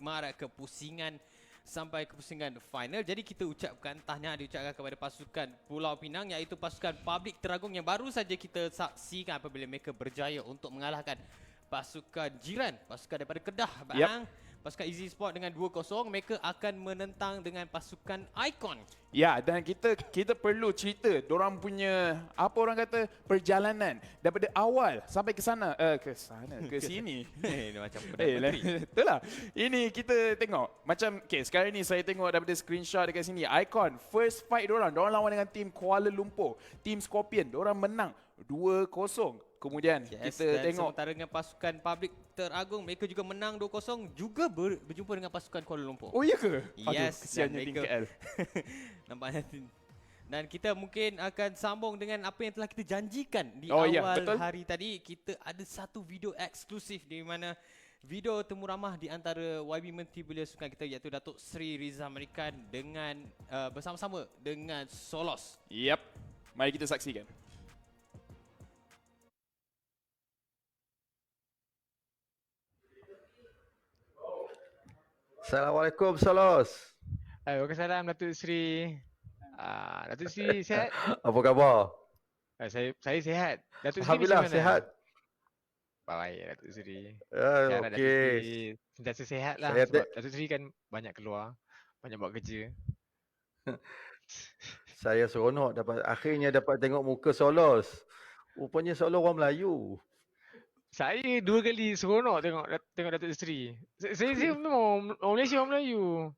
semarak kepusingan sampai ke pusingan final. Jadi kita ucapkan tahniah diucapkan kepada pasukan Pulau Pinang, iaitu pasukan Public Teragung yang baru saja kita saksikan apabila mereka berjaya untuk mengalahkan pasukan jiran, pasukan daripada Kedah. Pasukan Easy Sport dengan 2-0, mereka akan menentang dengan pasukan Icon. Ya, dan kita perlu cerita dorang punya apa orang kata perjalanan daripada awal sampai ke sini. Macam Perdana Menteri. Betul lah. Ini kita tengok macam sekarang ni saya tengok daripada screenshot dekat sini. Icon first fight dorang lawan dengan tim Kuala Lumpur, tim Scorpion, dorang menang 2-0. Kemudian kita tengok sementara dengan pasukan Public Teragung, mereka juga menang 2-0, juga berjumpa dengan pasukan Kuala Lumpur. Oh iya ke? Yes, kesiannya tim KL. Nampaknya. Dan kita mungkin akan sambung dengan apa yang telah kita janjikan di betul. hari tadi. Kita ada satu video eksklusif di mana video temu ramah di antara YB Menteri Belia Sukan kita, iaitu Datuk Seri Rizal Merican dengan bersama-sama dengan Solos. Yap. Mari kita saksikan. Assalamualaikum Solos. Waalaikumsalam Datuk Seri. Datuk Seri sihat? Apa khabar? Saya sihat. Datuk Seri Alhamdulillah macam mana? sihat. Baik Datuk Seri. Okey. Datuk Seri sentiasa sihat lah. Sebab Datuk Seri kan banyak keluar, banyak buat kerja. Saya seronok akhirnya dapat tengok muka Solos. Rupanya Solos orang Melayu. Saya 2 kali seronok tengok Datuk Seri. Saya memang orang Malaysia, orang Melayu.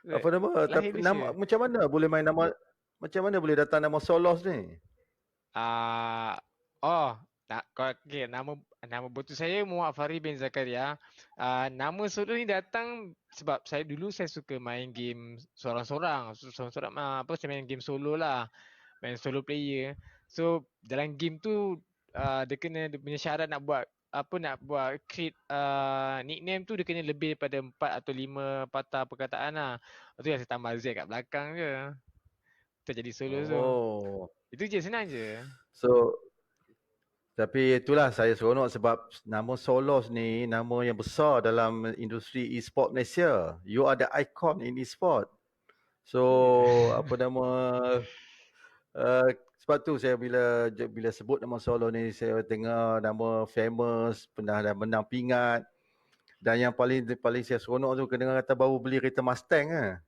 Apa nama? Tapi nama macam mana boleh main nama, macam mana boleh datang nama Solos ni? Okay, nama betul saya Muhammad Fahri bin Zakaria. Nama Solos ni datang sebab saya suka main game sorang-sorang. Saya main game solo lah. Main solo player. So dalam game tu dia punya syarat nak buat create nickname tu, dia kena lebih daripada 4 atau 5 patah perkataan lah. Lepas tu saya tambah Z kat belakang je. Kita jadi solo tu. Itu je, senang je. So tapi itulah saya seronok sebab nama Solos ni nama yang besar dalam industri e-sport Malaysia. You are the icon in e-sport. So apa nama sebab tu saya bila sebut nama Solos ni, saya tengok nama famous, pernah dah menang pingat. Dan yang paling saya seronok tu kena kata baru beli kereta Mustang ah.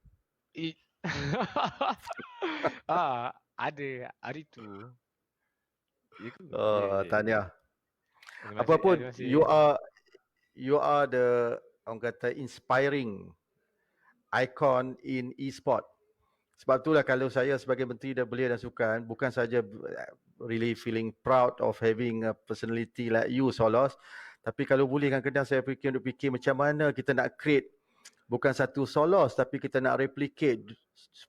Ada hari tu. Tahniah. Apa pun you are the orang kata inspiring icon in e-sport. Sebab itulah kalau saya sebagai Menteri Belia dan Sukan bukan saja really feeling proud of having a personality like you Solos, tapi kalau boleh kadang-kadang saya fikir macam mana kita nak create bukan satu Solos tapi kita nak replicate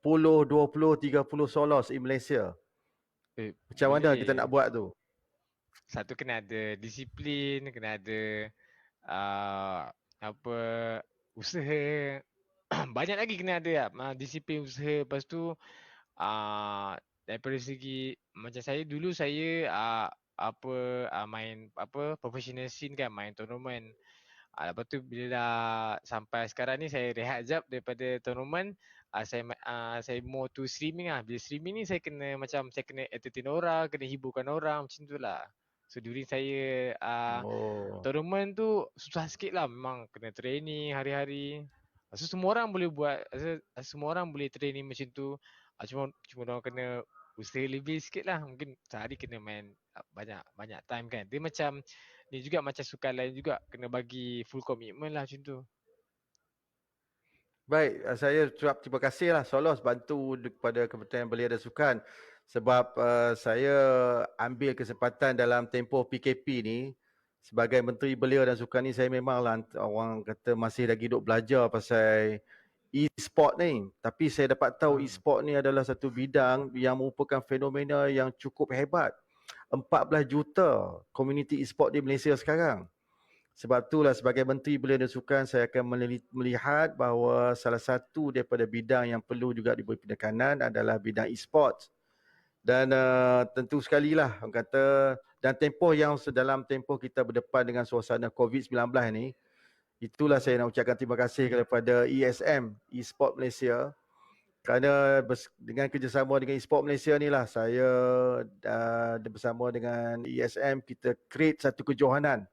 10, 20, 30 Solos in Malaysia. Macam mana kita nak buat tu? Satu kena ada disiplin, kena ada usaha. Banyak lagi kena ada disiplin, usaha. Lepas tu daripada segi macam saya dulu main professional scene kan, main tournament. Lepas tu bila dah sampai sekarang ni saya rehat jap daripada tournament. Saya more to streaming lah. Bila streaming ni saya kena entertain orang, kena hiburkan orang, macam tu lah. So during saya tournament tu susah sikit lah, memang kena training hari-hari. So semua orang boleh buat, semua orang boleh training macam tu. Cuma orang kena usaha lebih sikit lah. Mungkin sehari kena main banyak time kan. Dia macam ni juga, macam sukan lain juga, kena bagi full commitment lah macam tu. Baik, saya ucap terima kasih lah Solos bantu kepada Kementerian Belia dan Sukan. Sebab saya ambil kesempatan dalam tempoh PKP ni, sebagai Menteri Belia dan Sukan ni, saya memanglah orang kata masih lagi duk belajar pasal e-sport ni. Tapi saya dapat tahu e-sport ni adalah satu bidang yang merupakan fenomena yang cukup hebat. 14 juta komuniti e-sport di Malaysia sekarang. Sebab itulah sebagai Menteri Belia dan Sukan, saya akan melihat bahawa salah satu daripada bidang yang perlu juga diberi penekanan adalah bidang e-sports. Dan tentu sekali lah orang kata, dan dalam tempoh kita berdepan dengan suasana COVID-19 ni, Itulah saya nak ucapkan terima kasih kepada ESM, Esport Malaysia, kerana dengan kerjasama dengan Esport Malaysia ni lah saya bersama dengan ESM kita create satu kejohanan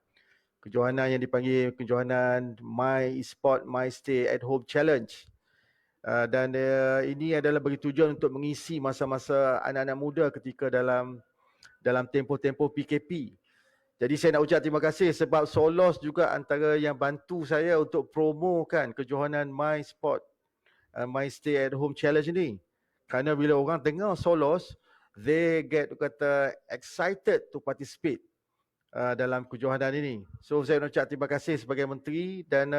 yang dipanggil kejohanan My Esport My Stay at Home Challenge. Dan ini adalah bagi tujuan untuk mengisi masa-masa anak-anak muda ketika dalam tempoh-tempoh PKP. Jadi saya nak ucap terima kasih sebab Solos juga antara yang bantu saya untuk promokan kejohanan My Sport My Stay at Home Challenge ni. Kerana bila orang dengar Solos, they get kata excited to participate dalam kejohanan ini. So saya nak ucap terima kasih sebagai menteri dan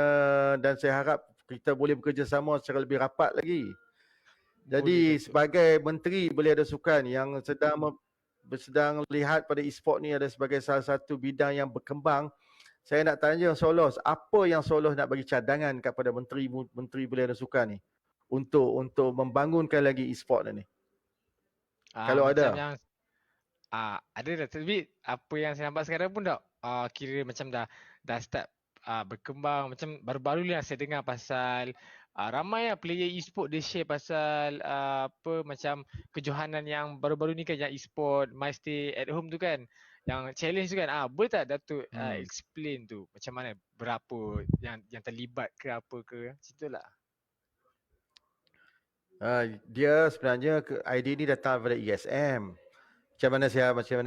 saya harap kita boleh bekerjasama secara lebih rapat lagi. Jadi sebagai menteri belia dan sukan yang sedang lihat pada e-sport ni ada sebagai salah satu bidang yang berkembang, saya nak tanya Solos, apa yang Solos nak bagi cadangan kepada menteri belia dan sukan ni untuk membangunkan lagi e-sport ni? Kalau Macam ada. yang ada dah, tapi apa yang saya nampak sekarang pun dah kira macam dah start berkembang. Macam baru-baru ni lah saya dengar pasal ramai lah player e-sport dia share pasal apa macam kejohanan yang baru-baru ni kan, yang e-sport My Stay at Home tu kan, yang challenge tu kan. Boleh tak Datuk explain tu macam mana, berapa yang terlibat ke apa ke, macam tu lah. Dia sebenarnya idea ni datang daripada ESM. Macam mana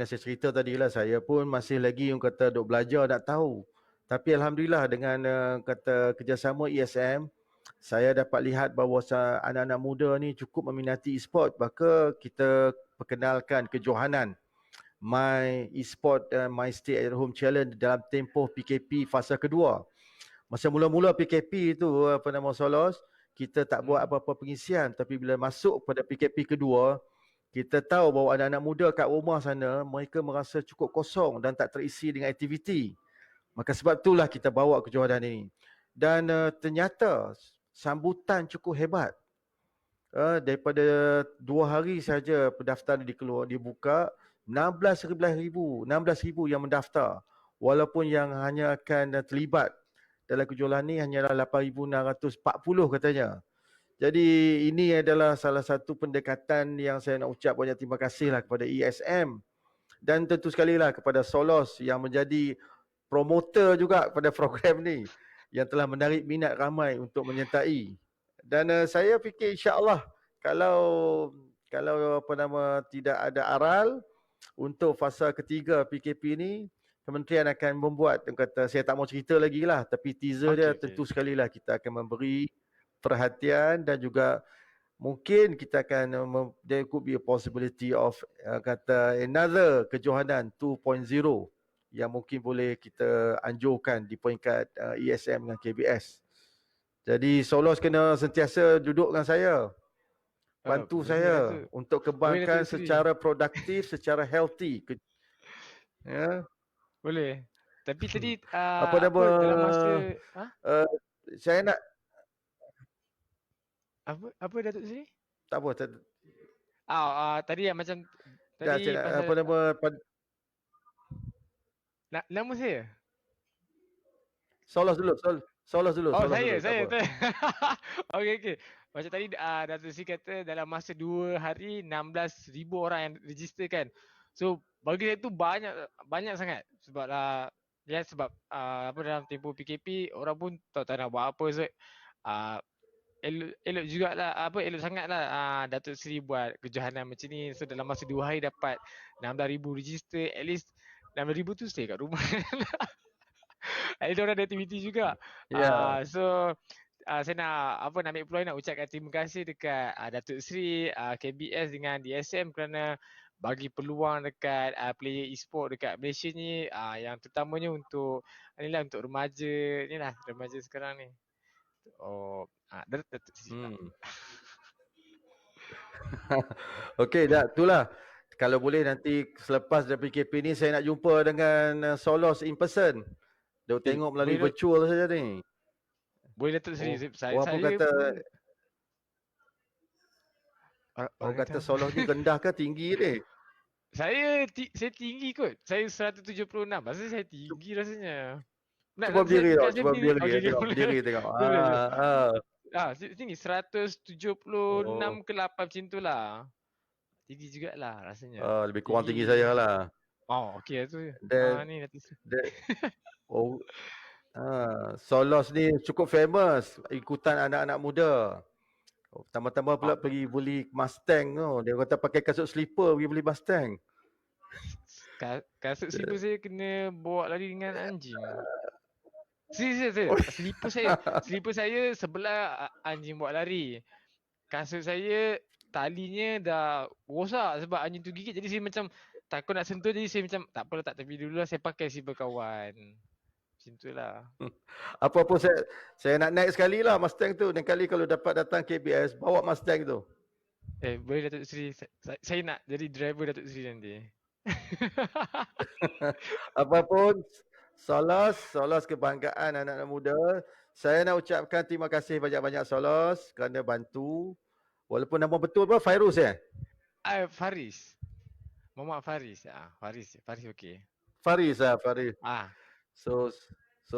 saya cerita tadi lah, saya pun masih lagi yang kata duk belajar nak tahu. Tapi alhamdulillah dengan kata kerjasama ESM, saya dapat lihat bahawa anak-anak muda ni cukup meminati e-sport. Maka kita perkenalkan kejohanan My e-sport My Stay at Home Challenge dalam tempoh PKP fasa kedua. Masa mula-mula PKP itu Solos, kita tak buat apa-apa pengisian. Tapi bila masuk pada PKP kedua, kita tahu bahawa anak-anak muda kat rumah sana, mereka merasa cukup kosong dan tak terisi dengan aktiviti. Maka sebab itulah kita bawa kejohanan ini. Dan ternyata sambutan cukup hebat. Daripada 2 hari saja pendaftaran dibuka, 16,000 yang mendaftar. Walaupun yang hanya akan terlibat dalam kejohanan ini hanyalah 8,640 katanya. Jadi ini adalah salah satu pendekatan yang saya nak ucap banyak terima kasihlah kepada ESM. Dan tentu sekali lah kepada Solos yang menjadi promoter juga pada program ni, yang telah menarik minat ramai untuk menyertai. Dan saya fikir insya-Allah kalau tidak ada aral untuk fasa ketiga PKP ni, kementerian akan membuat, saya tak mau cerita lagi lah, tapi teaser dia tentu sekali lah kita akan memberi perhatian dan juga mungkin kita akan there could be a possibility of another kejohanan 2.0 yang mungkin boleh kita anjurkan di peringkat ESM dengan KBS. Jadi Solos kena sentiasa duduk dengan saya, bantu saya untuk kembangkan secara produktif, secara healthy. Ya. Boleh. Tapi tadi dalam masa saya nak apa Datuk Seri? Tak apa. Tadi yang macam tadi pasal nama saya? Solos dulu. Solos dulu. Saya. Okey. Macam tadi Datuk Seri kata dalam masa 2 hari 16,000 orang yang register kan. So bagi saya tu banyak sangat sebab dalam tempoh PKP orang pun tak nak buat apa. So elok jugalah elok sangatlah Datuk Seri buat kejohanan macam ni. So dalam masa 2 hari dapat 16,000 register, at least 16,000 tu stay kat rumah. Ada orang ada aktiviti juga. So saya nak ambil peluang nak ucapkan terima kasih dekat Datuk Seri, KBS dengan DSM kerana bagi peluang dekat player e-sport dekat Malaysia ni, yang terutamanya untuk untuk remaja sekarang ni. Datuk Seri. Okey, itulah. Kalau boleh nanti selepas dari PKP ni saya nak jumpa dengan Solos in person. Duk tengok melalui virtual saja ni. Boleh Datuk Seri. Orang pun kata orang kata Solos ni rendah ke tinggi ni? Saya tinggi kot. Saya 176. Maksudnya saya tinggi rasanya. Cuba berdiri tau, cuba berdiri. Okay, Tengok, boleh. berdiri tengok. Boleh, boleh. Tinggi 176 Oh. ke 8 macam tu lah. Tinggi jugalah rasanya. Lebih kurang tinggi saya lah. Oh, okey tu. Dan, Ni Datuk Seri. oh, Solos ni cukup famous ikutan anak-anak muda. Tambah-tambah pula pergi beli Mustang tu. Dia kata pakai kasut slipper pergi beli Mustang. Kasut slipper saya kena bawa lari dengan anjing. Serius. Slipper saya sebelah anjing bawa lari. Kasut saya talinya dah rosak sebab anjing tu gigit. Jadi saya macam takut nak sentuh, jadi saya macam tak apalah, tak tepi dulu lah, saya pakai slipper kawan. Macam tu lah. Apa-apa saya nak naik sekali lah Mustang tu. Dan kali kalau dapat datang KBS, bawa Mustang tu. Boleh Datuk Seri. Saya nak jadi driver Datuk Seri nanti. Apapun, Solos kebanggaan anak-anak muda. Saya nak ucapkan terima kasih banyak-banyak Solos kerana bantu. Walaupun nama betul apa? Fairuz Faris. Muhammad Faris. Faris okey. Faris. So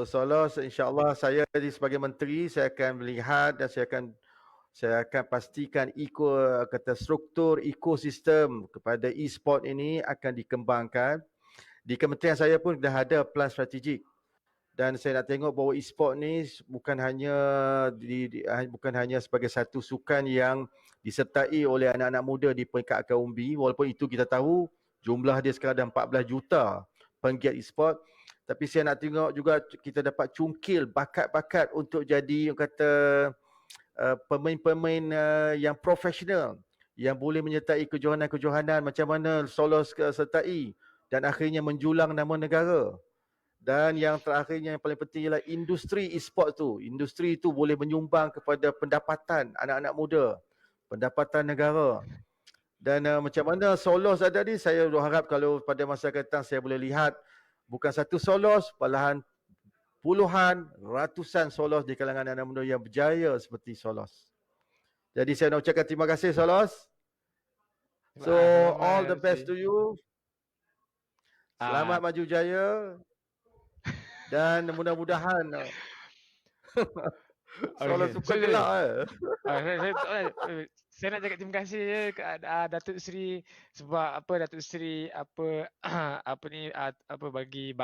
Solos, insyaAllah saya sebagai menteri, saya akan melihat dan saya akan pastikan struktur ekosistem kepada e-sport ini akan dikembangkan. Di kementerian saya pun dah ada plan strategik. Dan saya nak tengok bahawa e-sport ni bukan hanya sebagai satu sukan yang disertai oleh anak-anak muda di peringkat akar umbi, walaupun itu kita tahu jumlah dia sekarang dah 14 juta penggiat e-sport. Tapi saya nak tengok juga kita dapat cungkil bakat-bakat untuk jadi pemain-pemain yang profesional, yang boleh menyertai kejohanan-kejohanan macam mana Solos sertai dan akhirnya menjulang nama negara. Dan yang terakhirnya yang paling penting ialah industri e-sport tu. Industri tu boleh menyumbang kepada pendapatan anak-anak muda, pendapatan negara. Dan macam mana Solos ada ni, saya harap kalau pada masa akan datang saya boleh lihat bukan satu Solos, malahan puluhan, ratusan Solos di kalangan anak muda yang berjaya seperti Solos. Jadi saya nak ucapkan terima kasih Solos. So all the best to you. Selamat maju jaya. Dan mudah-mudahan Solos suka gelak. Saya nak cakap terima kasih je ke Datuk Seri sebab Datuk Seri bagi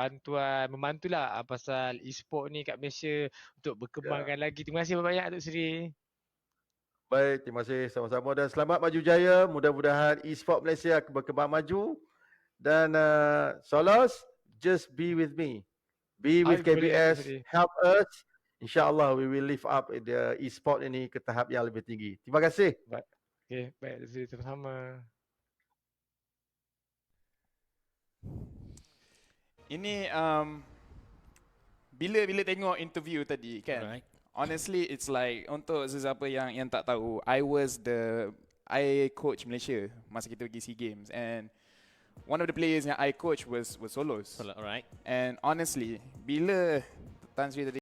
membantulah pasal e-sport ni kat Malaysia untuk berkembangkan lagi. Terima kasih banyak Datuk Seri. Baik, terima kasih sama-sama dan selamat maju jaya. Mudah-mudahan e-sport Malaysia berkembang maju dan Solos, just be with me. Be with KBS, help us. InsyaAllah we will lift up the e-sport ini ke tahap yang lebih tinggi. Terima kasih. Baik, Datuk Seri, sama-sama. Ini bila tengok interview tadi kan, Alright. honestly it's like untuk sesiapa yang tak tahu, I coach Malaysia masa kita pergi SEA Games, and one of the players yang I coach was Solos. Alright. And honestly, bila Tan Sri tadi